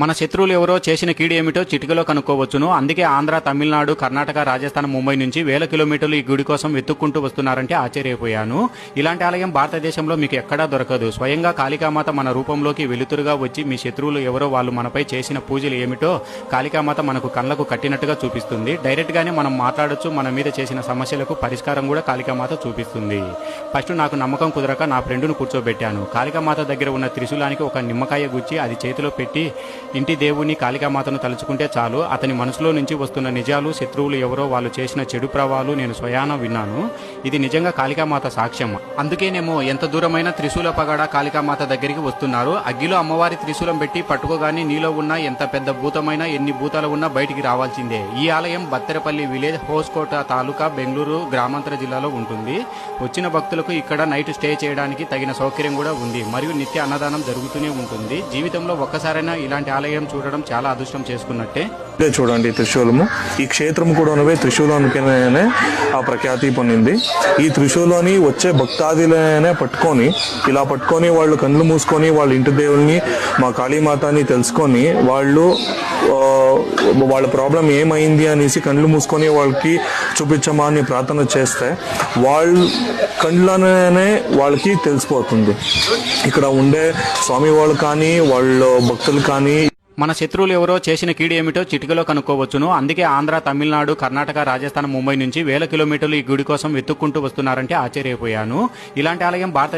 మన శత్రువులు ఎవరో చేసిన కీడు ఏమిటో చిటికలో కనుక్కోవచ్చును. అందుకే ఆంధ్ర, తమిళనాడు, కర్ణాటక, రాజస్థాన్, ముంబై నుంచి వేల కిలోమీటర్లు ఈ గుడి కోసం వెతుక్కుంటూ వస్తున్నారంటే ఆశ్చర్యపోయాను. ఇలాంటి ఆలయం భారతదేశంలో మీకు ఎక్కడా దొరకదు. స్వయంగా కాళికామాత మన రూపంలోకి వెలుతురుగా వచ్చి మీ శత్రువులు ఎవరో వాళ్ళు మనపై చేసిన పూజలు ఏమిటో కాళికామాత మనకు కళ్ళకు కట్టినట్టుగా చూపిస్తుంది. డైరెక్ట్ గానే మనం మాట్లాడొచ్చు. మన మీద చేసిన సమస్యలకు పరిష్కారం కూడా కాళికామాత చూపిస్తుంది. ఫస్ట్ నాకు నమ్మకం కుదరక నా ఫ్రెండ్ను కూర్చోబెట్టాను. కాళికామాత దగ్గర ఉన్న త్రిశూలానికి ఒక నిమ్మకాయ గుచ్చి అది చేతిలో పెట్టి ఇంటి దేవుని కాళికామాతను తలుచుకుంటే చాలు అతని మనసులో నుంచి వస్తున్న నిజాలు, శత్రువులు ఎవరో వాళ్ళు చేసిన చెడు ప్రభావాలు నేను స్వయాన విన్నాను. ఇది నిజంగా కాళికామాత సాక్ష్యం. అందుకేనేమో ఎంత దూరమైన త్రిశూల పగడ కాళికామాత దగ్గరికి వస్తున్నారు. అగ్గిలో అమ్మవారి త్రిశూలం పెట్టి పట్టుకోగానే నీలో ఉన్న ఎంత పెద్ద భూతమైనా ఎన్ని భూతాలు ఉన్నా బయటికి రావాల్సిందే. ఈ ఆలయం బత్తెరపల్లి విలేజ్, హోస్కోట తాలూకా, బెంగళూరు గ్రామాంతర జిల్లాలో ఉంటుంది. వచ్చిన భక్తులకు ఇక్కడ నైట్ స్టే చేయడానికి తగిన సౌకర్యం కూడా ఉంది. మరియు నిత్య అన్నదానం జరుగుతూనే ఉంటుంది. జీవితంలో ఒక్కసారైనా ఇలాంటి ఆలయం చూడడం చాలా అదృష్టం చేసుకున్నట్టే. చూడండి త్రిశూలము, ఈ క్షేత్రం కూడా త్రిశూలానికినే ఆ ప్రఖ్యాతి పొందింది. ఈ త్రిశూలాన్ని వచ్చే భక్తాదులనే పట్టుకొని వాళ్ళు కళ్ళు మూసుకొని వాళ్ళ ఇంటి దేవుల్ని, మా కాళీమాతని తెలుసుకొని వాళ్ళు వాళ్ళ ప్రాబ్లం ఏమైంది అనేసి కళ్ళు మూసుకొని వాళ్ళకి చూపించమా అని ప్రార్థన చేస్తే వాళ్ళు కళ్ళనే వాళ్ళకి తెలిసిపోతుంది. ఇక్కడ ఉండే స్వామి వాళ్ళు కానీ వాళ్ళ భక్తులు కానీ మన శత్రువులు ఎవరో చేసిన కీడు ఏమిటో చిటికలో కనుక్కోవచ్చును. అందుకే ఆంధ్ర, తమిళనాడు, కర్ణాటక, రాజస్థాన్, ముంబై నుంచి వేల కిలోమీటర్లు ఈ గుడి కోసం వెతుక్కుంటూ వస్తున్నారంటే ఆశ్చర్యపోయాను. ఇలాంటి ఆలయం భారత